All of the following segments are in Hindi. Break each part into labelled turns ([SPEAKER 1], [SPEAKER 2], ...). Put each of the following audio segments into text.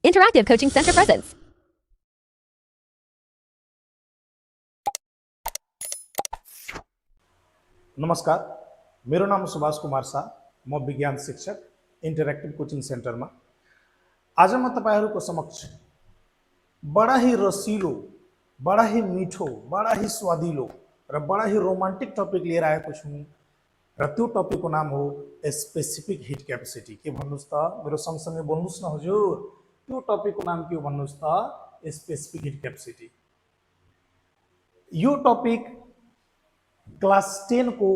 [SPEAKER 1] Interactive Coaching Center presents.
[SPEAKER 2] नमस्कार, मेरो नाम सुभाष कुमार शाह, म विज्ञान शिक्षक इन्टरेक्टिभ कोचिङ सेन्टरमा। आज म तपाईहरुको समक्ष बडा ही रसिलो, बडा ही मिठो, बडा ही स्वादिलो र बडा ही रोमान्टिक टपिक लिएर आएको छु र त्यो टपिकको नाम हो स्पेसिफिक हिट क्यापेसिटी। के भन्नुस् त, मेरो सँगसँगै बोल्नुस् न हजुर। त्यो टपिकको नाम के हो भन्नुस् त, स्पेसिफिक हिट क्यापेसिटी। यो टपिक क्लास 10 को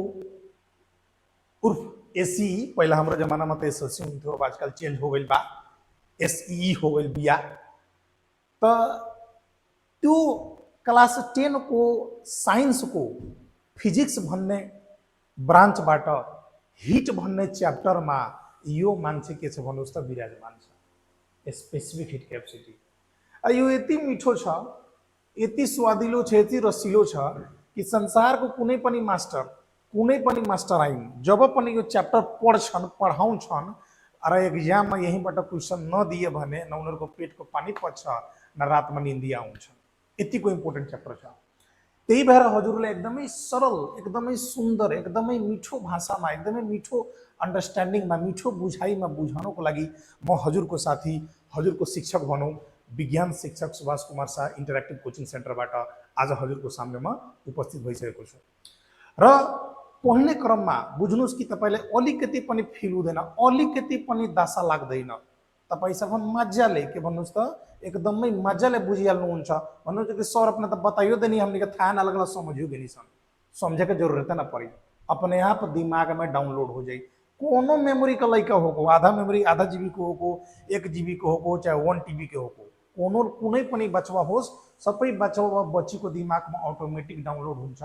[SPEAKER 2] उर्फ एसई, पहिला हाम्रो जमानामा त एसएलसी हुन्थ्यो, अब आजकल चेन्ज हो गइल बा, एसई हो गइल बिया। त त्यो क्लास 10 को साइन्स को फिजिक्स भन्ने ब्रान्चबाट हिट भन्ने च्याप्टरमा यो मान्छे के छ भन्नुस् त, विराजमान छ, स्पेसिफिक हिट क्यापेसिटी। यो यति मिठो छ, यति स्वादिलो छ, यति रसिलो छ कि संसारको कुनै पनि मास्टर आइन जब पनि यो च्याप्टर पढ्छन्, पढाउँछन् र एक्जाममा यहीँबाट क्वेसन नदिए भने न उनीहरूको पेटको पानी पच्छ न रातमा निन्दिया आउँछ। यतिको इम्पोर्टेन्ट च्याप्टर छ। त्यही भएर हजुरले एकदमै सरल, एकदमै सुन्दर, एकदमै मिठो भाषामा, एकदमै मिठो अन्डरस्ट्यान्डिङमा, मिठो बुझाइमा बुझाउनको लागि म हजुरको साथी, हजुरको शिक्षक भनौँ, विज्ञान शिक्षक सुभाष कुमार शाह इन्टरेक्टिभ कोचिङ सेन्टरबाट आज हजुरको सामनेमा उपस्थित भइसकेको छु। र पढ्ने क्रममा बुझ्नुस् कि तपाईलाई अलिकति पनि फिल हुँदैन, अलिकति पनि दासा लाग्दैन। तपाईसँग मजाले के भन्नुस् त, एकदमै मजाले बुझिहाल्नुहुन्छ। भन्नुहुन्छ कि सर अपने तो बताइयो देनी, हमने का था ना लगला समझियो देनी सन, समझे के जरूरत ना पड़ी, अपने आप दिमाग में डाउनलोड हो जाए। कोनो मेमोरी का लइका होको, आधा मेमोरी आधा जीबी को होको, 1 जीबी को होको, चाहे 1 टीबी के होको, कोनो कुनै पनि बचवा होस्, सबै बचवा बच्चीको दिमागमा अटोमेटिक डाउनलोड हुन्छ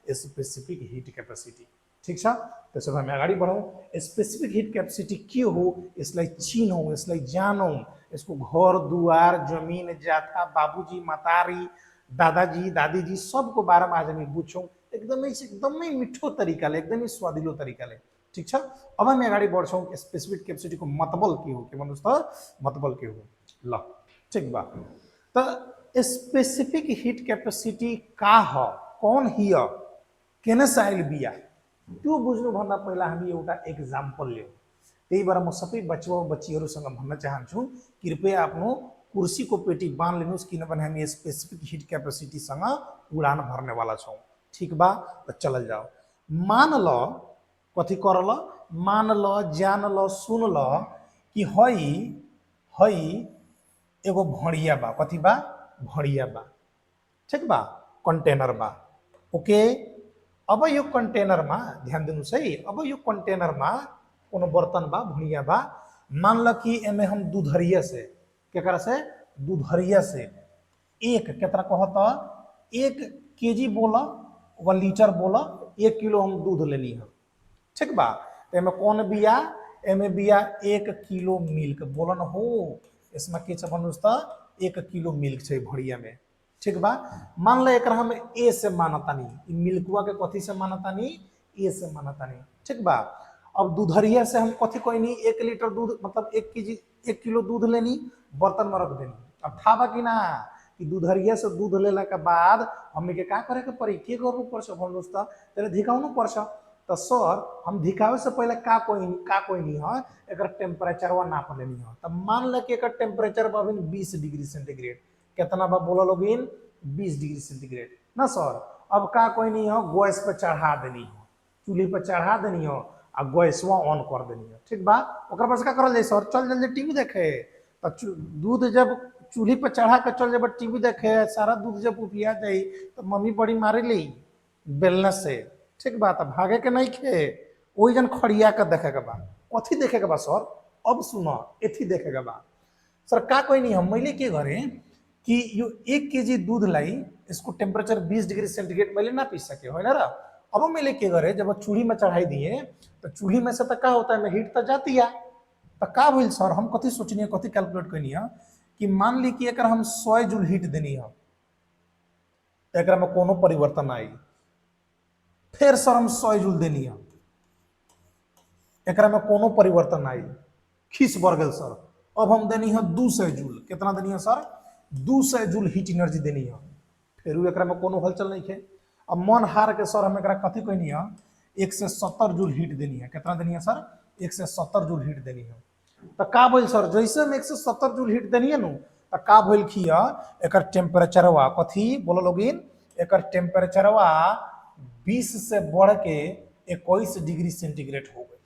[SPEAKER 2] स्पेसिफिक हिट क्यापेसिटी। ठीक छ, त्यसो भए हामी अगाडि बढौँ। स्पेसिफिक हिट क्यापेसिटी के हो, यसलाई चिनौँ, यसलाई जानौँ, यसको घर दुवार, जमिन जाथा, बाबुजी मतारी, दादाजी दादीजी सबको बारेमा आज हामी बुझ्छौँ, एकदमै मिठो तरिकाले, एकदमै स्वादिलो तरिकाले। ठीक छ, अब हामी अगाडि बढ्छौँ। स्पेसिफिक क्यापेसिटीको मतलब के हो, के भन्नुस् त, मतलब के हो। ल ठीक बा, त स्पेसिफिक हिट क्यापेसिटी का ह, कौन हिय, केने से आइल बिया, त्यो बुझ्नुभन्दा पहिला हामी एउटा एक्जाम्पल लियौँ। त्यही भएर म सबै बच्चा बच्चीहरूसँग भन्न चाहन्छु, कृपया आफ्नो कुर्सीको पेटी बाँध लिनुहोस्, किनभने हामी स्पेसिफिक हिट क्यापेसिटीसँग उडान भर्नेवाला छौँ। ठीक बा, त चलल जाओ। मान ल, कथी कर ल, मान ल, जान ल, सुन ल कि हई एगो भड़िया बा। कथी बा, भड़िया बा। ठीक बा, कंटेनर बा। ओके, अब यो कंटेनर में ध्यान दिनु है, अब यो कंटेनर में कोनो बर्तन बा, भड़िया बा। मान ल कि एमे हम दूधरिया से, केकरा से, दूधरिया से एक केतना कहता, 1 केजी बोला व लीटर बोला, 1 किलो हम दूध लेनी है। ठीक बा, तो एमे कौन बिया, एमे बिया 1 किलो मिल्क। बोलन हो, इसमें के छ भन्नुस् त, 1 किलो मिल्क छै भड़िया में। ठीक बा, मान ल एकरा हम ए से मानतानी, मिल्कवा के कथी से मानतानी, ए से मानतानी। ठीक बा, अब दूधरिया से हम कथी कहनी, 1 लीटर दूध मतलब 1 केजी 1 किलो दूध लेनी, बर्तन में रख देनी। अब था बा कि ना कि दूधरिया से दूध लेला के बाद हमने के का करे के पड़ी, के गर्नु पर्छ भन्नुस् त, त्यसले धिकाउनु पर्छ। त सर हम धिकावे से पहले का कोइनी है, एकर टेम्परेचरवा नाप लेनी है। त मान ल कि एकर टेम्परेचर बा 20 डिग्री सेंटीग्रेड। कितना बा बोला लोगिन, 20 डिग्री सेंटीग्रेड ना सर। अब का कोइनी है, गैस पे चढ़ा देनी है, चूल्ही पे चढ़ा देनी है आ गैसवा ऑन कर देनी है। ठीक बा, ओकर बाद का करल जाए सर, चल जल्दी टीवी देखे। तो दूध जब चूल्ही पे चढ़ा के चल जब टीवी देखे, सारा दूध जब उपिया जाए तो मम्मी बड़ी मारे ली बेलना से। ठीक बा, तो भागे के नहीं खे, वही जन खड़िया के देखे के बा। कथी देखे के बा सर, अब सुनो, एथी देखे के बा सर। का कोई नहीं, हम मैले के घरे कि यो 1 केजी दूध लाई, इसको टेम्परेचर 20 डिग्री सेंटीग्रेड मैले ना पी सके हो ना। अब मैले के घरे जब चूल्ही में चढ़ाई दिए, तो चूल्ही में से तो का होता है, हीट तो जाती है। तो का भइल सर, हम कथी सोचनी, कथी कैलकुलेट करनी है कि मान ली कि एकर हम 100 जूल हीट देनी है, तो एकरा में कोनो परिवर्तन आई। फिर सर हम 100 जूल देनी है, एकरा में कोनो परिवर्तन आई, खीस बढ़ गल सर। अब हम देनी है 200 जूल, कितना देनी है सर 200 जूल हीट एनर्जी देनी है। फिर एकरा में कोनो हलचल नहीं है। अब मन हार के सर हम एकरा कथी कहनी है 170 जूल हीट देनी है। कितना देनी है सर 170 जूल हीट देनी है। तो का बोल सर जैसे हम 170 जूल हीट देनी है नु तो का बोल खिया एकर टेम्परेचरवा कथी बोलो लोगिन एकर टेम्परेचरवा 20 से बढ़ के 21 डिग्री सेंटीग्रेड हो गई।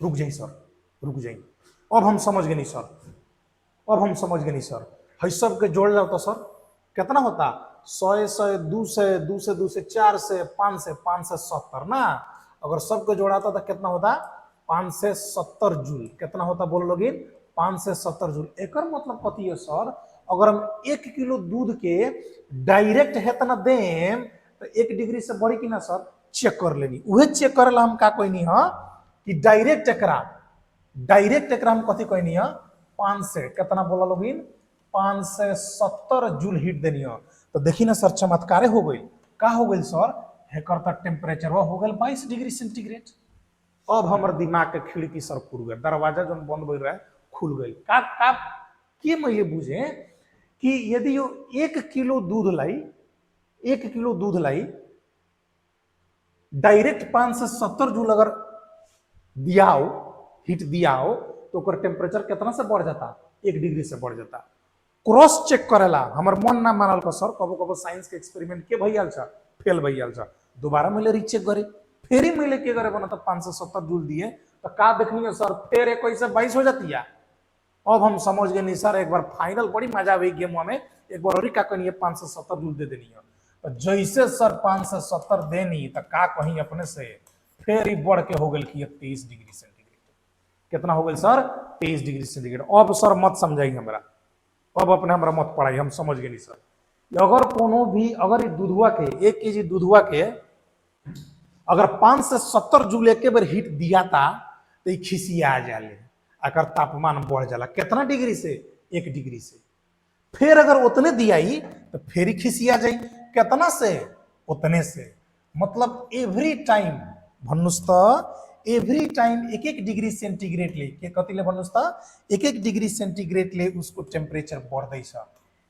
[SPEAKER 2] रुक जाइए सर, रुक जाइए, अब हम समझ गए नहीं सर, अब हम समझ गए नहीं सर। है सब के जोड़ जाओ तो सर कितना होता 100 से 200 200 200 4 से 5 से 570 ना। अगर सबको जोड़ाता तो कितना होता 570 जूल। कितना होता बोलो लोगे 570 जूल। एक मतलब कथी है सर अगर हम 1 किलो दूध के डायरेक्ट है तना देम तो 1 डिग्री से बढ़ी कि ना सर चेक कर लेनी। वह चेक करेला हम का कोई नहीं हाँ कि डायरेक्ट एकरा हम कथी कहनी है 5 से कितना बोला लोगिन 570 जूल हीट देनी है। तो देखी ना सर चमत्कारे हो गई। का हो गई सर हेकर तक टेम्परेचर हो गई 22 डिग्री सेंटीग्रेड। अब हमारे दिमाग के खिड़की सर खुल गए, दरवाजा जो बंद हो रहा है खुल गई। का कि मैं ये बुझे कि यदि यो 1 किलो दूध लाई 1 किलो दूध लाई डायरेक्ट 570 जूल अगर दिया हो हीट दिया हो तो ओकर टेम्परेचर कितना से बढ़ जाता 1 डिग्री से बढ़ जाता। क्रॉस चेक करेला हमर मन ना मानल का सर कबो कबो साइंस के एक्सपेरिमेंट के भैयाल छ फेल भैयाल छ दोबारा मिले रीचेक करे फिर ही मिले के करे बना तो 570 जूल दिए तो का देखनी है सर फिर 21 से 22 हो जाती है। अब हम समझ गए नहीं सर एक बार फाइनल बड़ी मजा आई गेम में एक बार और का कहनी 570 जूल दे देनी है। तो जैसे सर 570 देनी तो का कहीं अपने से फिर ही बढ़ के हो गई कि 23 डिग्री सेंटीग्रेड। कितना हो गई सर 23 डिग्री सेंटीग्रेड। अब सर मत समझाई हमरा, अब अपने हमरा मत पढ़ाई, हम समझ गए नहीं सर। अगर कोनो भी अगर दूधवा के 1 केजी दूधवा के अगर 5 से 70 जूल एक बार हीट दिया था तो ये खिसिया जाले अगर तापमान बढ़ जाला कितना डिग्री से 1 डिग्री से। फिर अगर उतने दिया ही तो फिर ही खिसिया जाए कितना से उतने से। मतलब एवरी टाइम भन्नुस्ता एवरी टाइम 1 डिग्री सेंटीग्रेड ले के कति ले भन्नुस्ता 1 डिग्री सेंटीग्रेड ले उसको टेम्परेचर बढ़दै छ।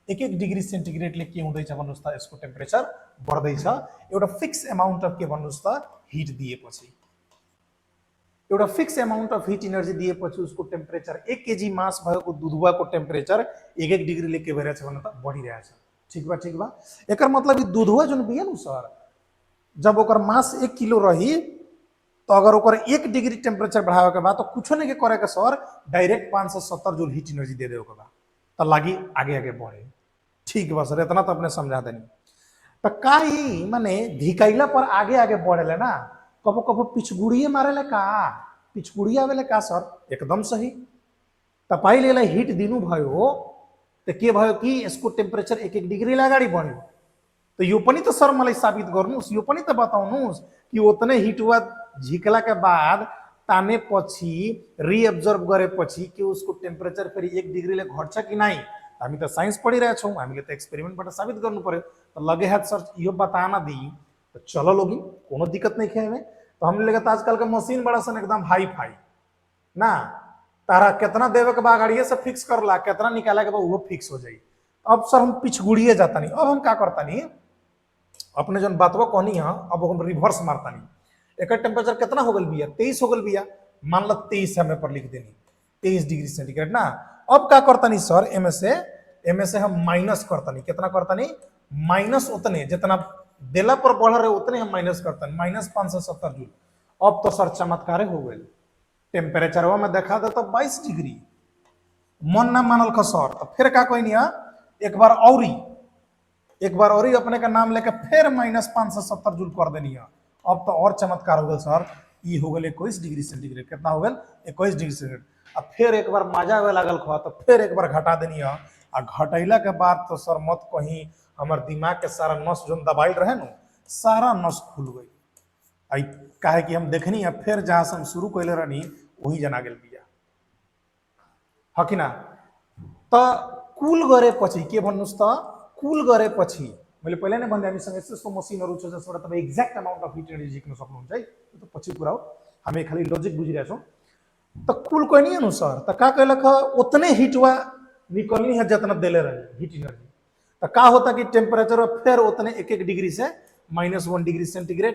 [SPEAKER 2] 1 डिग्री सेंटीग्रेड ले के हुँदैछ भन्नुस्ता यसको टेम्परेचर बढ़दै छ। एउटा फिक्स अमाउन्ट अफ के भन्नुस्ता हीट दिएपछि एउटा fix amount of heat energy दिएपछि उसको टेम्परेचर 1 केजी मास भएको दूधवाको टेम्परेचर 1 डिग्री ले के भइरहेछ भने त बढिरहेछ। ठीक बा एकर मतलब दूधवा जुन बिया नु सर जब ओकर मास 1 किलो रही तो अगर ओकर 1 डिग्री टेम्परेचर बढ़ावे के बाद तो कुछ नहीं के करे के sir direct 570 joule heat energy दे देवे के बाद तो लागी आगे आगे बढ़े। ठीक बा सर इतना तो अपने समझा देनी। तो का ही माने धिकैला पर आगे आगे बढ़ेले ना कबो कबो पिछगुड़िए मारेले का पिछगुड़िया आवेले का सर एकदम सही। तपाई लेला हीट दिनु भयो तो के भयो कि यसको टेम्परेचर 1 डिग्री अगाडि बढ्यो। तो यो पनि त सर मलाई साबित गर्नुस् यो पनि त बताउनुस् कि उतने हीट हुआ झिकला के बाद ताने पछि रिअब्जर्भ गरेपछि कि उसको टेम्परेचर फेरि 1 डिग्री ले घट्छ कि नहीं। हामी त साइंस पढिरहेका छौं हामीले त एक्सपेरिमेन्टबाट साबित गर्नु पर्यो। तो लगे हाथ सर यो बताना दी तो चलो लोगी कोनो दिक्कत नहीं है में। तो हमने लगा आजकल का मशीन बड़ा सन एकदम हाई फाई ना तारा कितना देवे के बाद गाड़िए से फिक्स कर ला कितना निकाला के बाद वो फिक्स हो जाई। अब सर हम पिछगुड़िए जाता नहीं अब हम क्या करता नहीं अपने जो बातवा कहनी है अब हम रिवर्स मारता नहीं। एक टेम्परेचर कितना हो गल बिया 23 हो गल बिया मान लो 23 हमें पर लिख देनी 23 डिग्री सेंटीग्रेड ना। अब क्या करता नहीं सर एम से हम माइनस करता नहीं कितना करता नहीं माइनस उतने जितना देला पर बढ़ रहे उतने हम माइनस करते हैं माइनस 570 जूल। अब तो सर चमत्कारे हो गए टेम्परेचर में देखा दे तो 22 डिग्री मन ना मानल का सर। तो फिर क्या कोई नहीं एक बार और अपने का नाम लेके फिर माइनस 570 जूल कर देनी है। अब तो और चमत्कार हो गए सर ये हो गए 21 डिग्री सेंटीग्रेड कितना हो गए 21 डिग्री सेंटीग्रेड। अब फिर एक बार मजा आवे लागल खा तो फिर एक बार घटा देनी है आ घटैला के बाद तो सर मत कहीं हमार दिमाग के सारा नस जो दबाइल रहे न सारा नस खुल गई। आई काहे कि हम देखनी है फिर जहां से हम शुरू कैले रहनी वही जना गेल बिया हकिना। तो कुल गरे पछि के भन्नुस् त कुल गरे पछि मैले पहिले नै भन्दै हामीसँग यस्तो मसिनहरु छ जसबाट तपाईं exact amount of heat energy झिक्न सक्नुहुन्छ है। त्यो त पछि कुरा हो हामी खाली लजिक बुझिरहेछौं। तो कुल कोई नहीं अनुसार तो का कहलक उतने हीटवा निकलनी है जितना देले रहे हीट एनर्जी। तो का होता कि टेम्परेचर फिर उतने एक एक डिग्री से -1 डिग्री सेंटीग्रेड,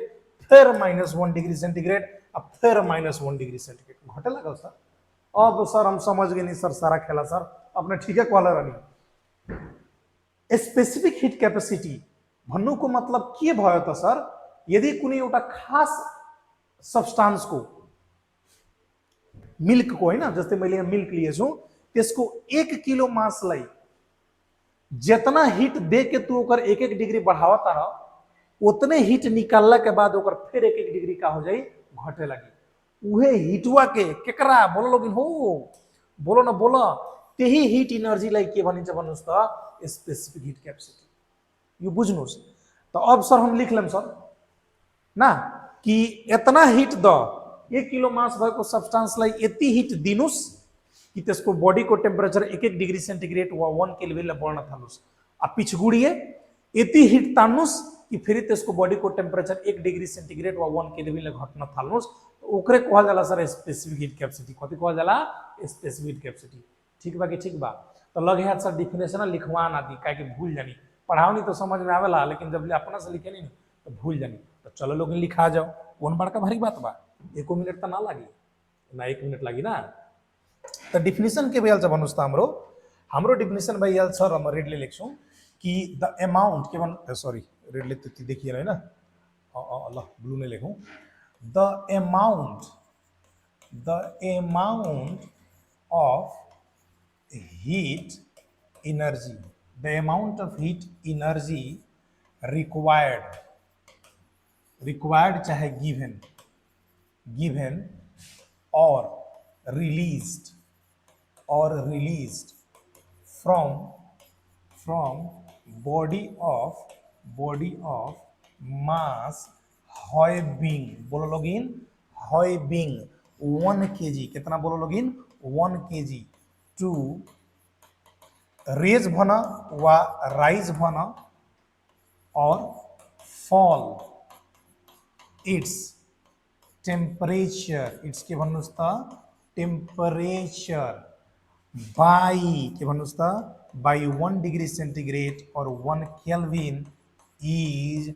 [SPEAKER 2] फिर -1 डिग्री सेंटीग्रेड, अब फिर -1 डिग्री सेंटीग्रेड घटे लगा सर। अब सर हम समझ गए नहीं सर सारा खेला सर अपने ठीक है कहला रही। स्पेसिफिक हीट कैपेसिटी भन्नुको मतलब के भयो त सर, यदि कुनै एउटा खास सब्सटान्स को मिल्क को होइन जस्तै मैले यहाँ मिल्क लिएछु त्यसको 1 किलो मासलाई जितना हीट दे के तू ओकर एक एक डिग्री बढ़ावता रह उतने हीट निकालला के बाद ओकर फिर एक एक डिग्री का हो जाई घटे लगी। उहे हीटवा के केकरा बोलो लोगिन हो बोलो न बोलो त्यही हीट एनर्जी लाई के भनिन्छ भन्नुस् त स्पेसिफिक हीट कैपेसिटी। यो बुझ्नुस्। तो अब सर हम लिख लेम सर ना कि इतना हीट द 1 किलो मास भएको सब्सटान्सलाई यति हीट दिनुस् कि त्यसको बॉडीको टेम्परेचर एक एक डिग्री सेन्टिग्रेड वा 1 केल्भिनले बढ्न थाल्नुस्। आ पिछगुडिए यति हीट तान्नुस् कि फेरि त्यसको बॉडीको टेम्परेचर 1 डिग्री सेन्टिग्रेड वा 1 केल्भिनले घट्न थाल्नुस्। ओकरे कहल जाला सर स्पेसिफिक हीट कैपेसिटी। कति कहल जाला स्पेसिफिक हीट कैपेसिटी। ठीक बा कि ठीक बा। तो लगे हाथ सर डिफिनेशन लिखवा ना दी काहे कि भूल जानी पढ़ाओ तो समझ में आवेला लेकिन जब अपना से लिखे नहीं तो भूल जानी। तो चलो लोग लिखा जाओ कौन बड़का भारी बात बा 1 मिनट तो ना लगी ना 1 मिनट लगी ना। तो डिफिनेशन के भइल छ भन्नुस् त हाम्रो डिफिनेशन भइल छ र म रेडले लेख्छु कि द अमाउन्ट के भन सरी रेडले त्यति देखिएन हैन ल ब्लू ने लेखौं the amount of heat energy, the amount of heat energy required चाहे given or released from body of mass having बोलो लोगिन having 1 kg कितना बोलो लोगिन 1 kg to रेज भन वा राइज भन और फॉल इट्स टेम्परेचर इट्स के भन्नुस् त टेम्परेचर बाई के भन्नुस् त बाई 1 डिग्री सेन्टिग्रेड और 1 केल्विन इज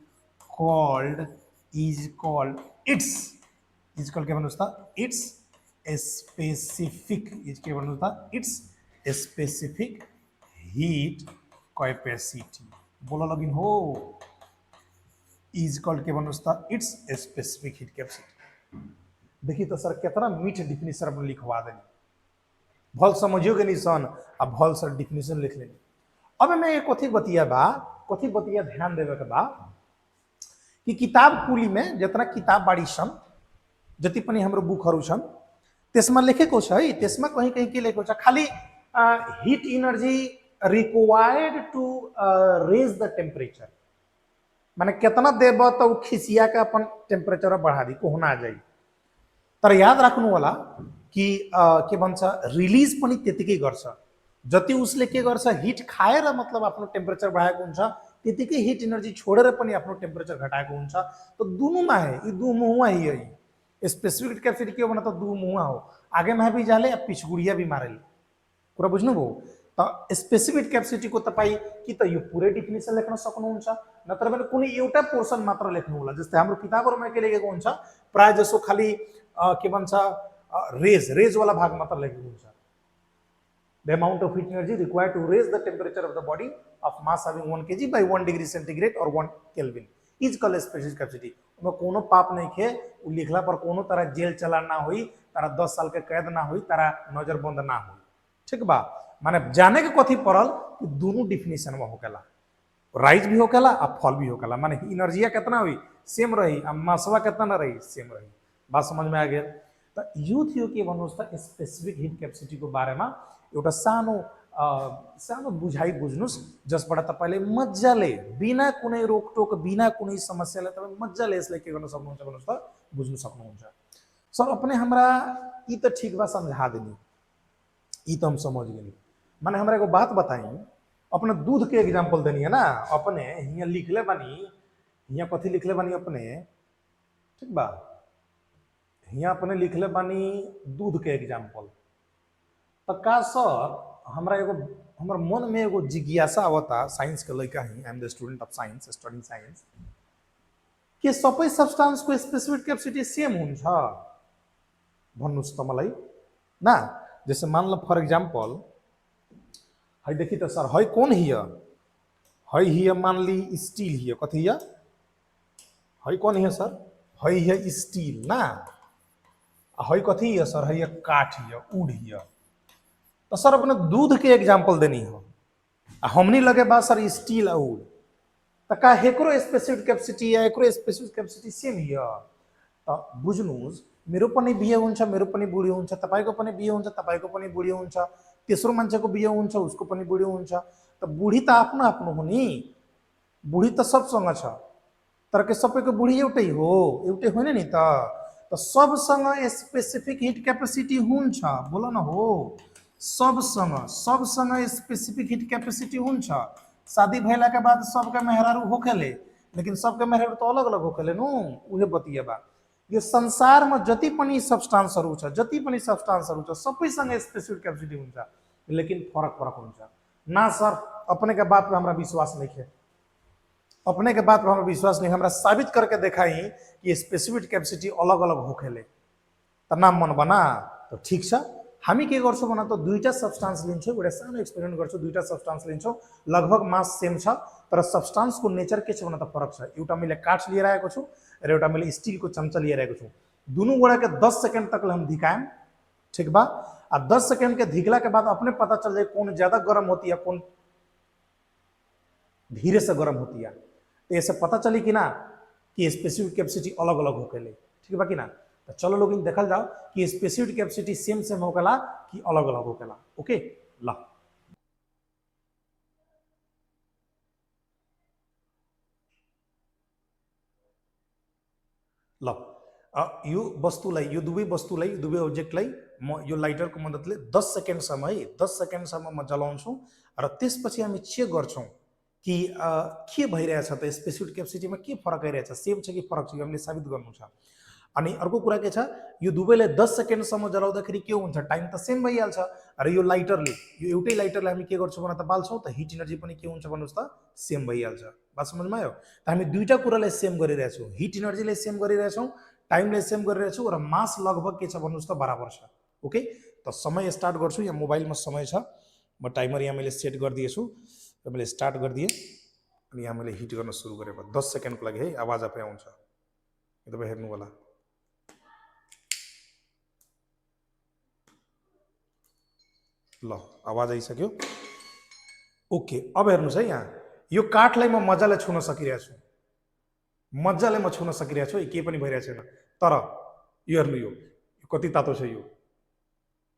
[SPEAKER 2] कॉल्ड इट्स के भन्नुस् त इट्स स्पेसिफिक इज के भन्नुस् त इट्स स्पेसिफिक हीट कैपेसिटी। बोलो लगिन हो इज कॉल्ड के भन्नुस् त इट्स स्पेसिफिक हीट कैपेसिटी। देखिए तो सर कितना मीठ डिफिनेशन अपने लिखवा देनी भल समझियो नहीं सन अब भल सर डिफिनेशन लिख लेनी। अब मैं एक कथी बतिया ध्यान देवे के बा कि किताब कुली में जितना किताब बाड़ी सन जति पनि हाम्रो बुकहरू छन् त्यसमा लेखेको छ है त्यसमा कहीं कहीं के लेखेको छ खाली heat energy required to raise the temperature माने कितना देब तो खिसिया के अपन टेम्परेचर बढ़ा दी को होना जाए। तर याद राख्नु होला कि के भन्छ रिलीज पनि त्यतिकै गर्छ जति उसले के गर्छ हिट खाएर मतलब आफ्नो टेम्परेचर बढाएको हुन्छ त्यतिकै हिट एनर्जी छोडेर पनि आफ्नो टेम्परेचर घटाएको हुन्छ। तो दुनुमा है यी दु मुहुआ ही है स्पेसिफिक कैपेसिटी के बना तो दु मुहुआ हो आगे में भी जाले अब पिछगुड़िया भी मारेले कुरा बुझ्नुभयो। तो स्पेसिफिक कैपेसिटी को तपाई कि त यो पूरे डिफिनेसन लेख्न सक्नुहुन्छ नत्र भने कुनै एउटा पोर्सन मात्र लेख्नु होला। जस्तै हाम्रो किताबहरुमा के लेखेको हुन्छ प्राय जसो खाली के भन्छ रेज वाला भाग मात्र लेखेको हुन्छ। The amount of heat energy required to raise the temperature of the body of mass having 1 kg by 1 degree centigrade or 1 Kelvin is called specific capacity। उनमें कोनो पाप नहीं खे उ लिखला पर कोनो तरह जेल चलान ना होई तारा 10 साल के कैद ना होई तारा नजरबंद ना होई। ठीक बा माने जाने के कथी पड़ल कि दोनों डिफिनेशन में होकेला राइज भी होकेला आ फॉल भी होकेला माने एनर्जिया कितना हुई सेम रही आ मासवा कितना ना रही सेम रही। बात समझ में आ गया। तो यो थियो के भन्नुस् त स्पेसिफिक हिट कैपेसिटी को बारे में एउटा सानो बुझाइ बुझ्नुस् जसबाट तपाईले मज्जाले बिना कुनै रोकटोक बिना कुनै समस्याले तपाई मज्जाले यसले के गर्न सक्नुहुन्छ भन्नुस् त बुझ्न सक्नुहुन्छ। सर अपने हमरा ई त ठीक बा समझा देनी ई तो हम समझ गए माने हमरा एगो बात बताई अपने दूध के एग्जांपल देनी है ना अपने हियां लिखले बानी हियां कथी लिखले बानी अपने ठीक बा यहाँ अपने लिखले बानी दूध के एग्जाम्पल। तो का सर हमरा एगो हमर मन में एगो जिज्ञासा आवता, साइंस के लड़का ही, I am the student of science studying science, कि सबै सब्सटेंस को स्पेसिफिक कैपेसिटी सेम हुन्छ भन्नुस् त मलाई ना। जैसे मान लो फॉर एग्जाम्पल है, देखी तो सर है कौन हिय, है हिय मान ली स्टील हिय, कथी हिय, है कौन हिय सर, है हिय स्टील ना, है कथी हिय सर, है काठ हिय, वुड हिय। तो सर अपने दूध के एग्जाम्पल देनी हो, हमनी लगे बा सर स्टील और वुड, तो का हेकरो स्पेसिफिक कैपेसिटी या एकरो स्पेसिफिक कैपेसिटी सेम हिय। तो बुझ्नुस् मेरो पनि बिहे हुन्छ, मेरो पनि बुढी हुन्छ, तपाईको पनि बिहे हुन्छ, तपाईको पनि बुढी हुन्छ, तेस्रो मान्छेको बिहे हुन्छ, उसको पनि बुढी हुन्छ। त बुढी त आफ्नो आफ्नो हो नि, बुढी त सबसँग छ, तर के सबैको बुढी एउटै हो, एउटै होइन नि त सबसँग स्पेसिफिक हिट क्यापेसिटी हुन्छ, बोल न हो, सबसँग स्पेसिफिक हिट क्यापेसिटी हुन्छ। शादी भैला के बाद सबके मेहरारू होखेले, लेकिन सबके मेहरारू तो अलग अलग होखेले नु, उहे बतिया बा। यो संसार में जति पनि सब्सटेंसहरु छ, जति पनि सब्सटेंसहरु छ, सबैसँग स्पेसिफिक कैपेसिटी हुन्छ, लेकिन फरक फरक हुन्छ ना। सर अपने के बात पे हमरा विश्वास नहीं है, अपने के बात पे हमरा विश्वास नहीं, हमरा साबित करके दिखाई कि स्पेसिफिक कैपेसिटी अलग अलग होखेले, त नाम मन बना। तो ठीक छ, हामी के गर्छौं भन त, दुईटा सब्सटेंस लिन्छौं, एउटा सानो एक्सपेरिमेन्ट गर्छौं, दुईटा सब्सटेंस लिन्छौं, लगभग मास सेम छ, तर सब्सटेंस को नेचर के छ भन त फरक छ। एउटा मैले काठ लिएर आएको छु र एउटा मैले स्टील को चम्चा लिएर आएको छु। दुनु गोड़ा के 10 सेकंड तक हम धिकाएं, ठीक बा। आ 10 सेकंड के धिकला के बाद अपने पता चल जाए कौन ज्यादा गर्म होती है, कौन धीरे से गर्म होती है। तो ऐसे पता चली कि ना कि स्पेसिफिक कैपेसिटी अलग अलग होकेले, ठीक बा कि ना। तो चलो लोग देखल जाओ कि स्पेसिफिक कैपेसिटी सेम सेम होकेला कि अलग अलग होकेला। ओके ला, ल यो वस्तुलाई, यो दुवै वस्तुलाई, दुवै ऑब्जेक्टलाई म यो लाइटरको मद्दतले 10 सेकेन्डसम्म है, 10 सेकेन्डसम्म म जलाउँछु र त्यसपछि हामी चेक गर्छौं कि के भइरहेछ त, स्पेसिफिक कैपेसिटीमा के फरक आइरहेछ, सेम छ कि फरक छ, हामीले साबित गर्नु छ। अनि अर्को कुरा के छ, यो दुवैलाई 10 सेकेन्डसम्म जलाउँदाखेरि के हुन्छ, टाइम त सेम भइहाल्छ। र यो लाइटरले, यो एउटै लाइटरले हामी के गर्छौँ भने त बाल्छौँ, त हिट एनर्जी पनि के हुन्छ भन्नुहोस् त, सेम भइहाल्छ। बात समझमा आयो। त हामी दुईटा कुरालाई सेम गरिरहेछौँ, हिट एनर्जीलाई सेम गरिरहेछौँ, टाइमलाई सेम गरिरहेछौँ, र मास लगभग के छ भन्नुहोस् त बराबर छ। ओके, त समय स्टार्ट गर्छु, यहाँ मोबाइलमा समय छ, म टाइमर यहाँ मैले सेट गरिदिएछु, र मैले स्टार्ट गरिदिएँ, अनि यहाँ मैले हिट गर्न सुरु गरेँ। 10 सेकेन्डको लागि है, आवाज आफै आउँछ, तपाईँ हेर्नु होला। ल आवाज आइसक्यो। ओके, अब हेर्नुहोस् है, यहाँ यो काठलाई म मजाले छुन सकिरहेको छु, मजाले म छुन सकिरहेको छु, केही पनि भइरहेको छैन। तर यो हेर्नु, यो कति तातो छ, यो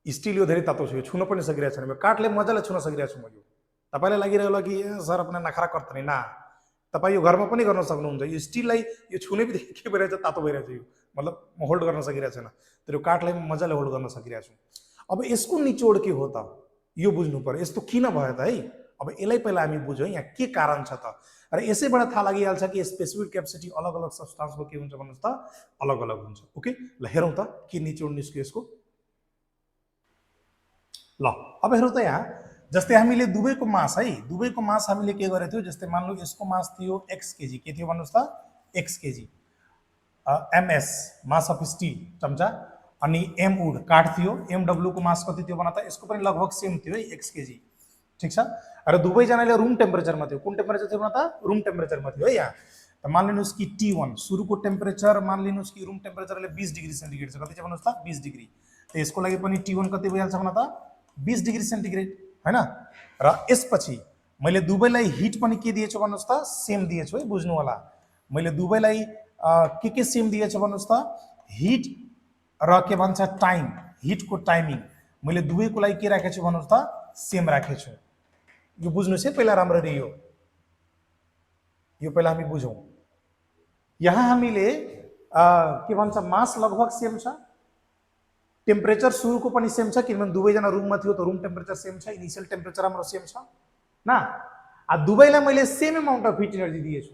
[SPEAKER 2] स्टिल यो धेरै तातो छ, यो छुन पनि सकिरहेको छैन। म काठले मजाले छुन सकिरहेको छु म। यो तपाईँलाई लागिरह्यो होला कि सर अपना नखरा गर्दैन, ना, तपाईँ यो घरमा पनि गर्न सक्नुहुन्छ। यो स्टिललाई यो छुने बित्तिकै के भइरहेछ, तातो भइरहेछ, यो मतलब म होल्ड गर्न सकिरहेको छैन, तर यो काठलाई म मजाले होल्ड गर्न सकिरहेको छु। अब यसको निचोड के हो त, यो बुझ्नु पर्यो, यस्तो किन भयो त है। अब यसलाई पहिला हामी बुझौँ यहाँ के कारण छ त, र यसैबाट थाहा लागिहाल्छ कि स्पेसिफिक कैपेसिटी अलग अलग सब्सटेंसको के हुन्छ भन्नुहोस् त, अलग अलग हुन्छ। ओके ल हेरौँ त के निचोड निस्क्यो यसको। ल अब हेरौँ त, यहाँ जस्तै हामीले दुवैको मास है, दुवैको मास हामीले के गरेको थियो, जस्तै मान लो यसको मास थियो x केजी, के थियो भन्नुहोस् त, x KG, ms mass of still चम्चा, अनि m वुड काठ थियो, mw को मास कति थियो भन त, यसको पनि लगभग सेम थियो है, x केजी, ठीक छ। र दुवैजनाले रुम टेम्परेचरमा थियो, कुन टेम्परेचर थियो भन त, रुम टेम्परेचरमा थियो है। यहाँ त मान लिनुहोस् कि T1 सुरुको टेम्परेचर, मान लिनुहोस् कि रुम टेम्परेचरले 20 डिग्री सेन्टिग्रेड छ, कति छ भन्नुहोस् त, 20 डिग्री। त यसको लागि पनि T1 कति भइहाल्छ भन त, 20 डिग्री सेन्टिग्रेड, हैन। र यसपछि मैले दुवैलाई हिट पनि के दिएछु भन्नुहोस् त, सेम दिएछु है, बुझ्नु होला। मैले दुवैलाई के सेम दिएछु भन्नुहोस् त, हिट र के भन्छ टाइम, हिटको टाइमिङ मैले दुवैको लागि के राखेछु भन्नुहोस् त, सेम राखेछु। यो बुझ्नुहोस् है पहिला राम्ररी, यो पहिला हामी बुझौँ। यहाँ हामीले के भन्छ मास लगभग सेम छ, टेम्परेचर सुरुको पनि सेम छ, किनभने दुवैजना रुममा थियो त रुम टेम्परेचर सेम छ, इनिशियल टेम्परेचर हाम्रो सेम छ ना। दुवैलाई मैले same amount of heat energy दिएछु,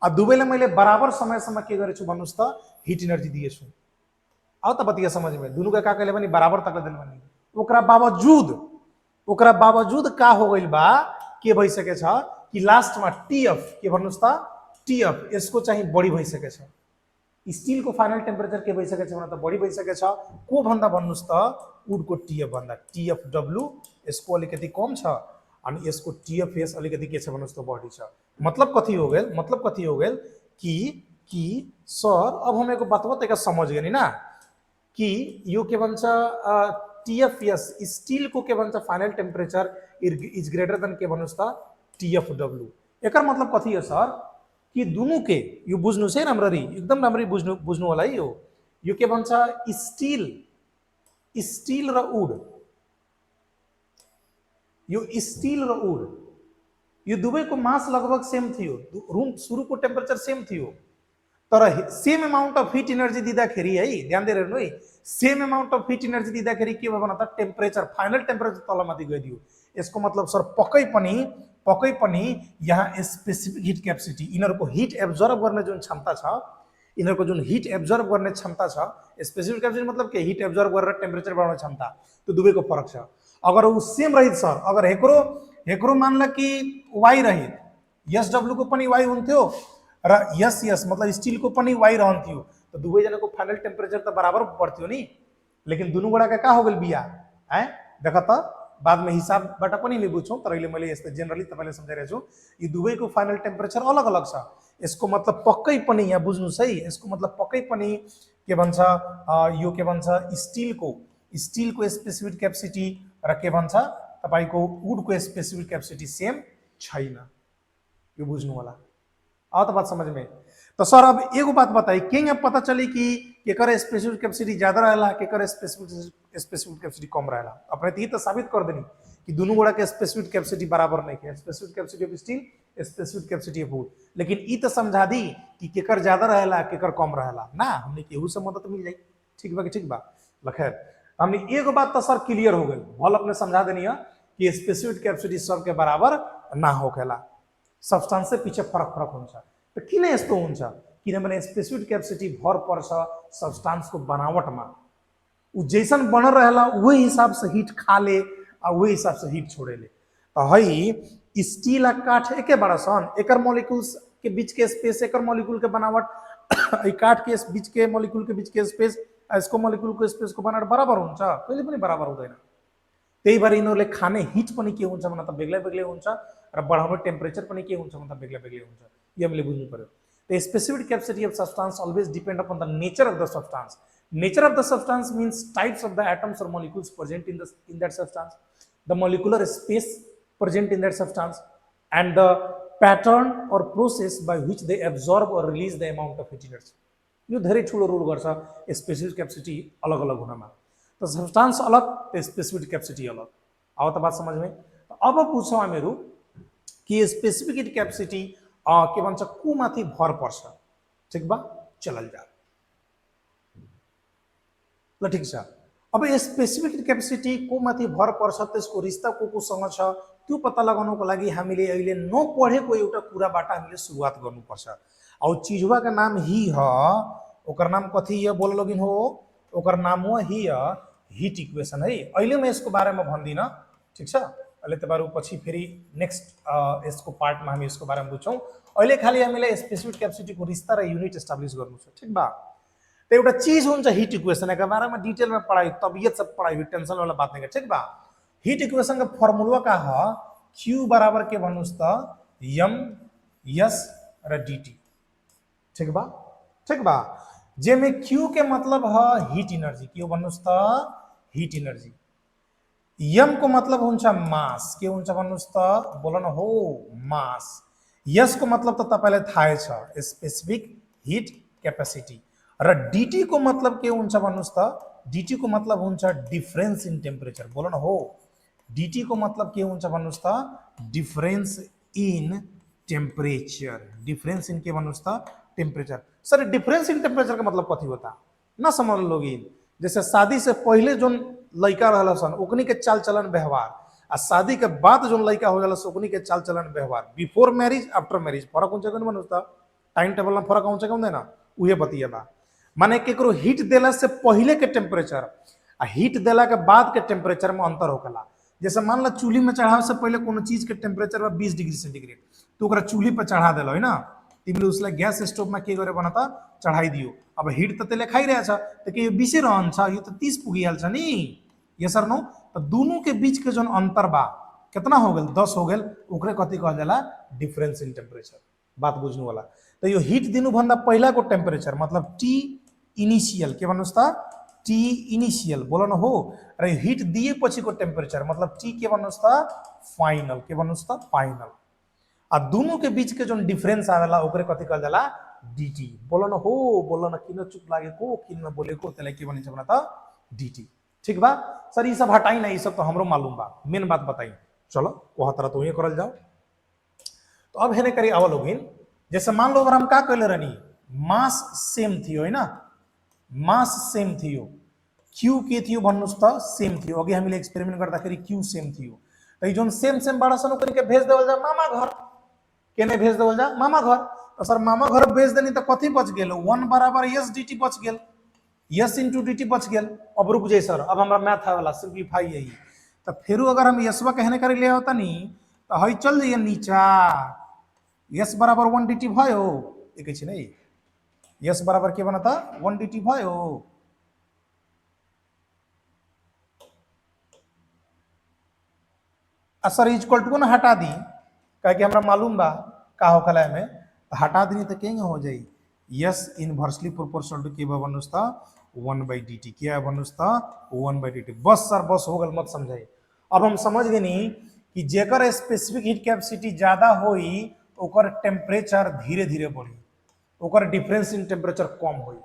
[SPEAKER 2] दुवैलाई मैले बराबर समयसम्म के गरेछु भन्नुहोस् त, हिट एनर्जी दिएछु। आओ तो बतिया समझ में, दोनों के का कहले बनी बराबर तक दिल बनी। ओकरा बावजूद का हो गइल बा के भई सके छ कि लास्ट में टीएफ के भन्नुस् त टीएफ यसको चाहिँ बढी भइ सके छ। स्टील को फाइनल टेम्परेचर के भइ सके छ भने त बढी भइ सके छ। को भन्दा भन्नुस् त वुड को टीएफ भन्दा। टीएफडब्ल्यू यसको अलिकति कम छ अनि यसको टीएफएस अलिकति के छ भन्नुस् त बढी छ। मतलब कथी हो गेल, मतलब कथी हो गेल कि सर अब हम एगो बात तक समझ गए ना कि यो के भन्छ टीएफएस स्टील को के भन्छ final temperature is greater than के भन्नुस् त टीएफडब्ल्यू। एकर मतलब कथी है सर कि दोनों के यो बुझ्नुस् है राम्ररी, एकदम राम्ररी बुझ्नु होला है। यो के भन्छ स्टील र वुड, यो स्टील र वुड यो दुवैको मास लगभग सेम थियो, रूम सुरुको टेम्परेचर सेम थियो, तर same amount of hit energy दिँदाखेरि है, ध्यान दिएर हेर्नु है, same amount of hit energy दिँदाखेरि के भयो भने त टेम्परेचर फाइनल टेम्परेचर तलमाथि गइदियो। यसको मतलब सर पक्कै पनि यहाँ स्पेसिफिक हिट क्यापेसिटी यिनीहरूको हिट एब्जर्ब गर्ने जुन क्षमता छ, यिनीहरूको जुन हिट एब्जर्ब गर्ने क्षमता छ, स्पेसिफिक क्यापेसिटी मतलब के हिट एब्जर्ब गरेर टेम्परेचर बढाउने क्षमता, त्यो दुवैको फरक छ। अगर ऊ सेम रहित सर, अगर हेक्रो मान्ला कि वाई रहित, एसडब्ल्यू को पनि वाई हुन्थ्यो र एस मतलब स्टील को पनि वाई रहन्थ्यो, त दुवैजनाको फाइनल टेम्परेचर त बराबर पर्थ्यो नि। लेकिन दुनू गोड़ा का हो गेल बिया है, देख त बाद में हिसाबबाट पनि ले बुझ्छौं, तर अहिले मैले यस्तो जेनरली तपाईलाई सम्झाइरहेको छु। यी दुवैको फाइनल टेम्परेचर अलग अलग छ। यसको मतलब पक्कै पनि यहाँ बुझ्नुस् है, यसको मतलब पक्कै पनि के भन्छ यो के भन्छ स्टील को स्पेसिफिक क्यापेसिटी र के भन्छ तपाईको वुड को स्पेसिफिक क्यापेसिटी सेम छैन, यो बुझ्नु होला। आओ तो बात समझ में। तो सर अब एगो बात बताई, के पता चली कि केकर स्पेसिफिक कैपेसिटी ज्यादा रहेला, केकर स्पेसिफिक कैपेसिटी कम रहेला। अपने तो ये तो साबित कर देनी कि दोनों गोड़ा के स्पेसिफिक कैपेसिटी बराबर नहीं है, specific capacity of steel, specific capacity of would. लेकिन ये तो समझा दी कि केकर ज्यादा रहेला केकर कम रहेला ना, हमने केहू से मदद मिल जाई। ठीक बा कि ठीक बा लखैर, हमने एगो बात तो सर क्लियर हो गई, भल अपने समझा देनी है कि स्पेसिफिक कैपेसिटी सब के बराबर ना होखेला, सब्सटेंस से पीछे फरक हुन्छ। तो किन यस्तो हुन्छ, किनभने स्पेसिफिक कैपेसिटी भर पर्छ सब्सटेंस को बनावटमा। उ जैसन बनल रहेला वही हिसाब से हीट खा ले और वही हिसाब से हीट छोड़े ले। तो हई स्टील आ काठ एके बड़ा सन, एकर मॉलिक्यूल्स के बीच के स्पेस, एकर मॉलिक्यूल के बनावट काठ के बीच के मॉलिक्यूल के बीच के स्पेस, इसको मॉलिक्यूल को स्पेस को बनावट बराबर हुन्छ, कहिले पनि बराबर हुँदैन। त्यही भएर यिनीहरूले खाने हिट पनि के हुन्छ भने त बेग्लै बेग्लै हुन्छ र बढाउने टेम्परेचर पनि के हुन्छ भने त बेग्लै बेग्लै हुन्छ। यो हामीले बुझ्नु पर्यो। The specific capacity of substance always depend upon the nature of the substance. Nature of the substance means types of the atoms or molecules present in that substance, the molecular space present in that substance, and the pattern or process by which they absorb or release the amount of heat energy. यो धेरै ठुलो रोल गर्छ स्पेसिफिक कैपेसिटी अलग अलग हुनमा। तो सब्सटेंस अलग, तो स्पेसिफिक कैपेसिटी अलग। आओ तो बात समझ में। अब पूछौं हामीहरू कि स्पेसिफिक हिट कैपेसिटी के भन्छ को माथि भर पर्छ। ठीक बा, चलल जा ल। ठीक छ, अब स्पेसिफिक हिट कैपेसिटी को माथि भर पर्छ, त्यसको रिश्ता कोसँग छ त्यो पत्ता लगाउनको लागि हामीले अहिले नपढेको एउटा कुराबाट हामीले सुरुवात गर्नुपर्छ। और चीजवा का नाम ही ह, ओकर नाम कथी है बोल लगिन हो, ओकर नाम हो ही हीट इक्वेशन है। अहिले मैं इसको बारे में भन्दिन, ठीक छ, अहिले तपाईहरु पछि फेरि नेक्स्ट यसको पार्टमा हामी यसको बारेमा बुझ्छौं। अहिले खाली हामीले स्पेसिफिक कैपेसिटी को रिश्ता र युनिट एस्टाब्लिश गर्नु छ। ठीक बा, तो एउटा चीज हुन्छ हीट इक्वेशन के बारे में डिटेल में पढ़ाई, तबियत सब पढ़ाई, टेंशन वाला बात नहीं। ठीक बा, हीट इक्वेशन का फॉर्मूला का है Q बराबर के भन्नुस् त m s र dt। ठीक बा, ठीक बा, जेमे Q के मतलब है हीट एनर्जी, के भन्नुस् त हीट एनर्जी। m को मतलब हुन्छ मास, के हुन्छ भन्नुस् त बोल न हो मास। s को मतलब त तपाईलाई थाहै छ स्पेसिफिक हिट कैपेसिटी, र dt को मतलब के हुन्छ भन्नुस् त dt को मतलब हुन्छ डिफरेंस इन टेम्परेचर। बोल न हो dt को मतलब के हुन्छ भन्नुस् त difference in temperature. Difference in के भन्नुस् त temperature. Sir difference in temperature का मतलब कथी होता ना समझ लोगी। जैसे शादी से पहले जो लड़का रहला सन ओकनी के चाल चलन व्यवहार, आ शादी के बाद जो लड़का हो जाला ओकनी के चाल चलन व्यवहार, बिफोर मैरिज आफ्टर मैरिज फरक हुन्छ कि भन्नुस् त टाइम टेबल में फरक हुन्छ कि हुँदैन, उहे बतिया बा। माने केकरो हीट देला से पहले के टेम्परेचर आ हीट देला के बाद के टेम्परेचर में अंतर होकला। जैसे मान लो चूल्ही में चढ़ावे से पहले कोनो चीज के टेम्परेचर बा 20 डिग्री सेंटीग्रेड, तो ओकरा चूल्ही पर चढ़ा देलो है ना, तिमले उसला गैस स्टोव में के करे बनता चढ़ाई दियो। अब हीट तो तेले खाई रहा तो कि 20 रहन छ, ये तो 30 पुगी आल छ नी, ये सर नो। तो दोनों के बीच के जो अंतर बा कितना हो गल 10 हो गल, ओकरे कथी कहल जाला डिफरेंस इन टेम्परेचर। बात बुझने वाला। तो ये हीट दिनु भंदा पहला को टेम्परेचर मतलब टी इनिशियल के बनस्ता टी इनिशियल बोलो न हो। अरे हीट दिए पछि को टेम्परेचर मतलब टी के बनस्ता फाइनल के बनस्ता फाइनल। आ दोनों के बीच के जो डिफरेंस आवेला ओकरे कथी कहल जाला डीटी। बोलो न हो, बोलो न किन चुप लागे को किन न बोले को तले के बने छबना त डीटी। ठीक बा सर, ये सब हटाई ना, ये सब तो हमरो मालूम बा, मेन बात बताई। चलो कोहा तरह तो ये करल जाओ। तो अब हेने करी आवल होगिन, जैसे मान लो अगर हम का कहले रहनी मास सेम थियो है ना, मास सेम थियो, क्यू के थियो भन्नुस् त सेम थियो। अघि हामीले एक्सपेरिमेन्ट गर्दाखेरि क्यू सेम थियो। त जोन सेम सेम बड़ा सन ओकरी के भेज देवल जा मामा घर, केने भेज देवल जा मामा घर। तो सर मामा घर भेज देनी तो कथी बच गेल 1 बराबर एस dt बच गेल, एस इंटू dt बच गेल। अब रुक जाए सर, अब हमरा मैथ वाला सिंपलीफाई यही। तो फिर अगर हम यसवा कहने कर ले होता नी तो हई चल जाइए नीचा, यस बराबर 1 dt भयो, देखे छी नहीं यस बराबर के बनता 1 dt भयो। सर इक्वल टू ना हटा दी, कहे कि हमरा मालूम बा का होखला में, तो हटा दी तो केंगे हो जाई यस इनवर्सली प्रोपोर्शनल टू के बनस्ता 1/dt क्या बनस्ता 1/dt। बस सर बस हो गल, मत समझाई। अब हम समझ गए नी कि जेकर स्पेसिफिक हीट कैपेसिटी ज्यादा होई ओकर टेम्परेचर धीरे धीरे बढ़ी, ओकर डिफरेंस इन टेम्परेचर कम होई।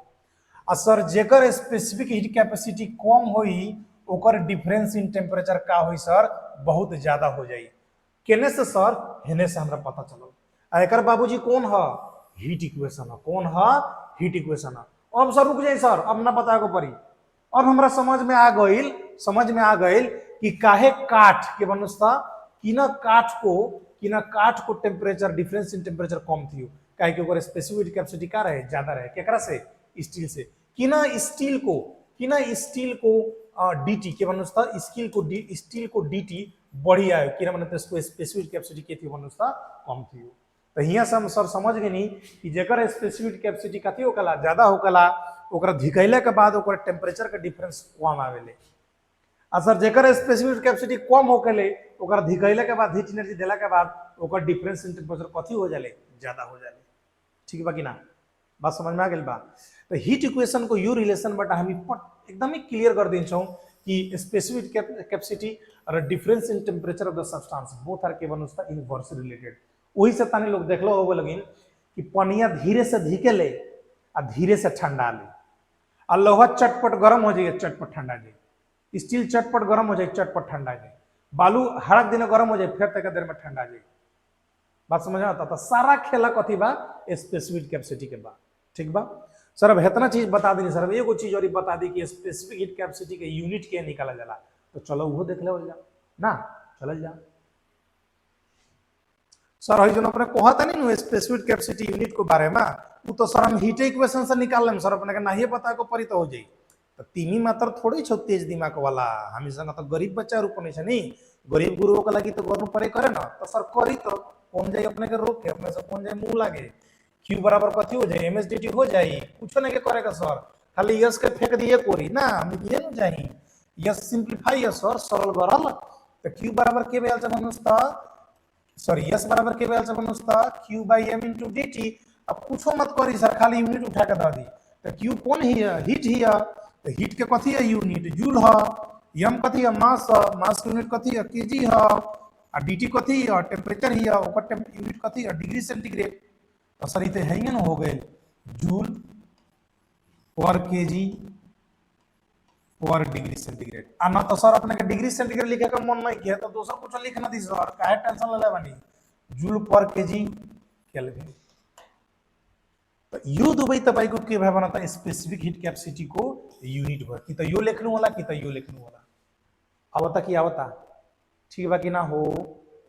[SPEAKER 2] आ सर जेकर स्पेसिफिक हीट कैपेसिटी कम होई ओकर डिफरेंस इन टेम्परेचर का होई सर बहुत ज्यादा हो जाई। केने से सर हेने से हमरा पता चलल। आ एकर बाबूजी कौन ह हीट इक्वेशन, कौन ह हीट इक्वेशन। अब सर रुक जाए सर, अब ना बताए को पड़ी। अब हमरा समझ में आ गईल, समझ में आ गईल कि काहे काठ के बनस्ता किना काठ को टेम्परेचर डिफरेंस इन टेम्परेचर कम थियो, काहे कि ओकर स्पेसिफिक कैपेसिटी का रहे ज्यादा रहे। केकरा से स्टील से। किना स्टील को dt के बनस्ता स्टील को dt बढ़िया है, किना माने इसको स्पेसिफिक कैपेसिटी के थी बनस्ता कम थियो। तो हियां से हम सर समझ गए नी कि जेकर स्पेसिफिक कैपेसिटी कथी होकला ज्यादा होकला ओकरा धिकैले के बाद ओकर टेम्परेचर के डिफरेंस कम आवेले। आ सर जेकर स्पेसिफिक कैपेसिटी कम होकले ओकरा धिकैले के बाद हीट एनर्जी देला के बाद ओकर डिफरेंस इन टेम्परेचर कथी हो जाले ज्यादा हो जाले। ठीक बा कि ना, बात समझ में आ गेल बा। तो हीट इक्वेशन को यू रिलेशन बट हम एकदम ही क्लियर कर दी छौ कि स्पेसिफिक कैपेसिटी और difference in temperature of the substance both are के बनस्ता इनवर्स रिलेटेड। वही से ताने लोग देखलो होबे लगिन कि पनिया धीरे से धिकेले आ धीरे से ठंडा ले, आ लोहा चटपट गरम हो जाए चटपट ठंडा जाए, स्टील चटपट गरम हो जाए चटपट ठंडा जाए, बालू हड़क दिन गरम हो जाए फिर तक देर में ठंडा जाए। बात समझ आता था। सारा खेला कथी बा स्पेसिफिक कैपेसिटी के बा। ठीक बा सर, अब इतना चीज बता दी सर, अब एगो चीज और बता दी कि स्पेसिफिक हीट कैपेसिटी के यूनिट के निकाला जाला। तो चलो वो देख ले ना, चल जा सर। हई जो अपने कहता नहीं स्पेसिफिक कैपेसिटी यूनिट के बारे में, वो तो सर हम हीट इक्वेशन से निकाल लें सर, अपने के नहीं पता को परी तो हो जाई। तो तीनी मात्र थोड़ी छो तेज दिमाग वाला, हमी संग तो गरीब बच्चा रूप नहीं नहीं, गरीब गुरुओं के लगी तो गर्म परे करे ना, तो सर करी तो कौन जाए अपने के रोक के अपने से कौन जाए मुंह लागे। क्यू बराबर कथी हो जाए एमएसडीटी हो जाए, कुछ नहीं के करेगा सर, खाली यस के फेंक दिए कोरी ना, हम ये न जाई यस सिंपलीफाई है सर, सरल गरल। तो क्यू बराबर के बेल से बनस्ता सॉरी यस बराबर के बेल से बनस्ता Q by M into dt। अब कुछो मत करी सर, खाली यूनिट उठा के दे दी। तो क्यू कौन ही है हीट ही है, तो हीट के कथी है यूनिट जूल है, एम कथी है मास है, मास के यूनिट कथी है केजी है, और dt कथी है टेम्परेचर ही है, ओकर यूनिट कथी है डिग्री सेंटीग्रेड। तो सर इतने है ना हो गए जूल पर केजी पर डिग्री सेंटीग्रेड। आ ना तो सर अपने के डिग्री सेंटीग्रेड लिखे का मन नहीं किया तो दूसरा कुछ लिखना दी सर, काहे टेंशन ले बानी जूल पर केजी केल्विन। तो यू दुबई तबाई को के भाई बनाता स्पेसिफिक हीट कैपेसिटी को यूनिट भर की, तो यो लिखने वाला की तो यो लिखने वाला आवता कि आवता। ठीक बा कि ना हो।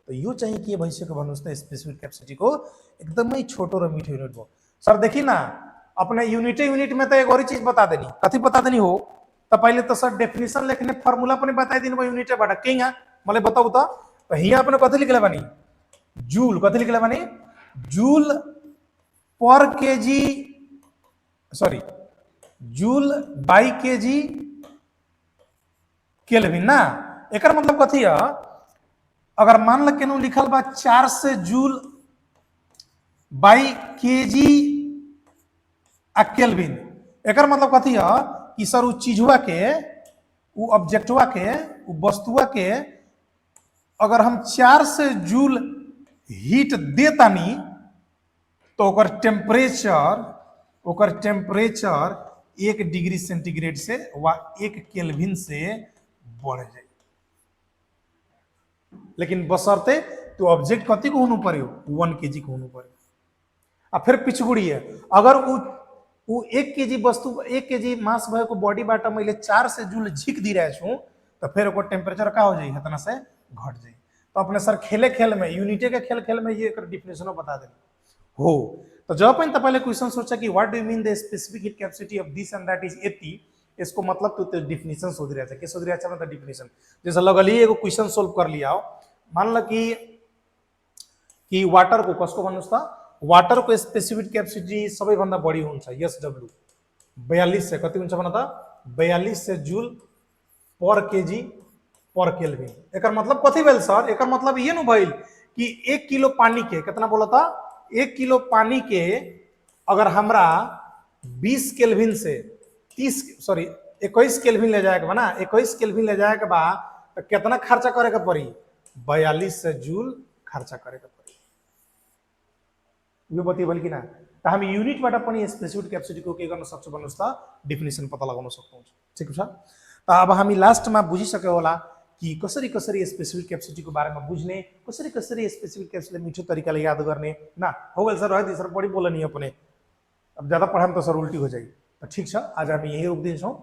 [SPEAKER 2] तो यो चाहिए कि भविष्य के बनस्ता स्पेसिफिक कैपेसिटी को एकदम ही छोटो और मीठो यूनिट हो। सर देखी ना, अपने यूनिट में तो एक और चीज बता देनी, कथी बता देनी हो, तो पहले तो सर डेफिनेशन लिखने फॉर्मूला अपने बता दी यूनिट बटा किंग मतलब बताओ तो हिया अपने कथी लिखले बानी जूल, कथी लिखले बानी जूल पर KG, sorry joule by KG kelvin ना। एकर मतलब कथी है, अगर मान ल केनू लिखल बा 4 से जूल बाई केजी आ केल्विन, एकर मतलब कथी है कि सर उ चीजवा के, उ ऑब्जेक्टवा के, उ वस्तुआ के अगर हम 4 से जूल हीट देतानी तो ओकर टेम्परेचर 1 डिग्री सेंटीग्रेड से व 1 केल्विन से बढ़ जाए। लेकिन बशर्ते तो ऑब्जेक्ट कथी को होना पड़े 1 केजी को होना पड़े। अब फिर पिछगुड़ी है, अगर वो 1 केजी वस्तु 1 केजी मास भय को बॉडी बाटा मैं 4 से जूल झिक दी रहे छू तो फिर ओकर टेम्परेचर का हो जाए इतना से घट जाए। तो अपने सर खेल में यूनिटे के खेल में ये डिफिनेशन बता दे हो। तो जब अपन तो पहले क्वेश्चन सोचा कि what do you mean the specific heat capacity of this and that is 80, इसको मतलब तो डिफिनेशन सोच रहा था कि सोच रहा था मतलब डिफिनेशन जैसे लगल एगो क्वेश्चन सोल्व कर लिया हो, मान लो कि वाटर को कसको भन्नुस् त वाटर को स्पेसिफिक कैपेसिटी सबै भन्दा बढी हुन्छ एसडब्ल्यू 42 से कति हुन्छ भन त 42 से जूल पर केजी पर केल्विन। एकर मतलब कथी भेल सर, एकर मतलब ये न भइल कि 1 किलो पानी के कितना बोला था, 1 किलो पानी के अगर हमरा 20 केल्विन से 21 केल्विन ले जाएगा ना, 21 केल्विन ले जाएगा बा तो कितना खर्चा करे के पड़ी 42 से जूल खर्चा करे के पड़ी। यो बती बोल कि ना, तो हम यूनिट बाट पनि स्पेसिफिक कैपेसिटी को के गर्न सक्छौं भन्नुस् त डेफिनेसन पता लगाउन सक्छौं। ठीक छ, त अब हामी लास्ट मा बुझिसके होला कि कसरी कसरी स्पेसिफिक कैपेसिटी को बारे में बुझ्ने, कसरी कसरी स्पेसिफिक कैपेसिटी मिठो तरिकाले याद गर्ने ना। हो गइल सर, है सर बढी बोलनी अपने, अब ज्यादा पढाम त सर उल्टी हो जाई। त ठीक छ, आज हामी यही रोक दिन्छौं।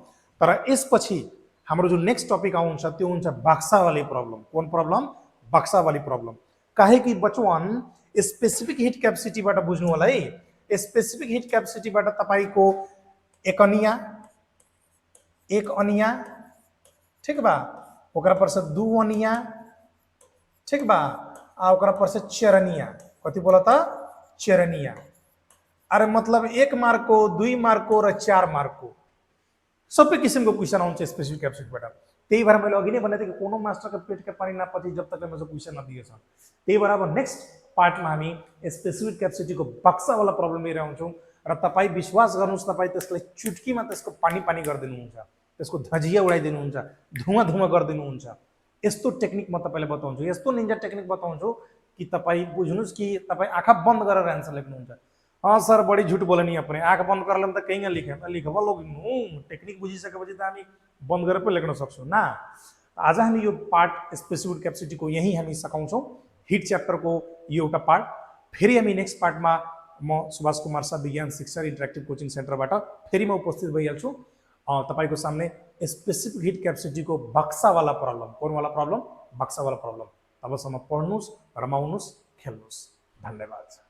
[SPEAKER 2] तर यसपछि हाम्रो जो नेक्स्ट टपिक आउँछ त्यो हुन्छ बक्सा वाली प्रॉब्लम। कौन प्रॉब्लम? बक्सा वाली प्रॉब्लम। काहे कि बचवन स्पेसिफिक हीट कैपेसिटी बाट बुझ्नु होला है। स्पेसिफिक हीट कैपेसिटी बाट तपाईको एक अनिया ठीक बा, ओकरा पर से 2 अनिया ठीक बा, आ ओकरा पर से चरनिया, कथी बोला था चरनिया। अरे मतलब 1 मार्क को 2 मार्क को और 4 मार्क को सबै किसिमको क्वेशन आउँछ स्पेसिफिक कैपेसिटी बाट। त्यही भएर मैले अघि नै भनेको थिएँ कि कोनो मास्टर का पेट के पानी ना पची जब तक मैं क्वेश्चन नदिएछ। त्यही भएर अब नेक्स्ट पार्ट में हामी स्पेसिफिक कैपेसिटी को बक्सा वाला प्रॉब्लम लिएर आउँछौं र तपाई विश्वास गर्नुस्, तपाई त्यसलाई चुटकीमा त्यसको पानी पानी गरिदिनुहुन्छ, त्यसको धजिया उडाइदिनुहुन्छ, धुआं धुआं गरिदिनुहुन्छ। यस्तो टेक्निक म तपाईलाई बताउँछु, यस्तो निन्जा टेक्निक बताउँछु कि तपाई बुझ्नुस् कि तपाई आँखा बन्द गरेर आन्सर लेख्नुहुन्छ। हाँ सर बड़ी झूठ बोले नहीं, अपने आँख बंद कर लेम त कहीं लिखे लिखबा लोग टेक्निक बुझिसकेपछि त हामी बंद गरेर पनि लेख्न सक्छौं ना। आज हामी यो पार्ट स्पेसिफिक कैपेसिटी को यही हामी सकाउँछौं, हिट चैप्टर को यो एउटा पार्ट। फेरि हामी नेक्स्ट पार्ट में म सुभाष कुमार शाह विज्ञान शिक्षा इंटरेक्टिव कोचिंग सेन्टरबाट फेरि म उपस्थित भइहाल्छु तपाईको सामने स्पेसिफिक हिट कैपेसिटी को बक्सा वाला प्रॉब्लम। कौन वाला प्रॉब्लम? बक्सा वाला प्रॉब्लम। तबसम्म पढ्नुस्, रमाउनुस्, खेल्नुस्। धन्यवाद।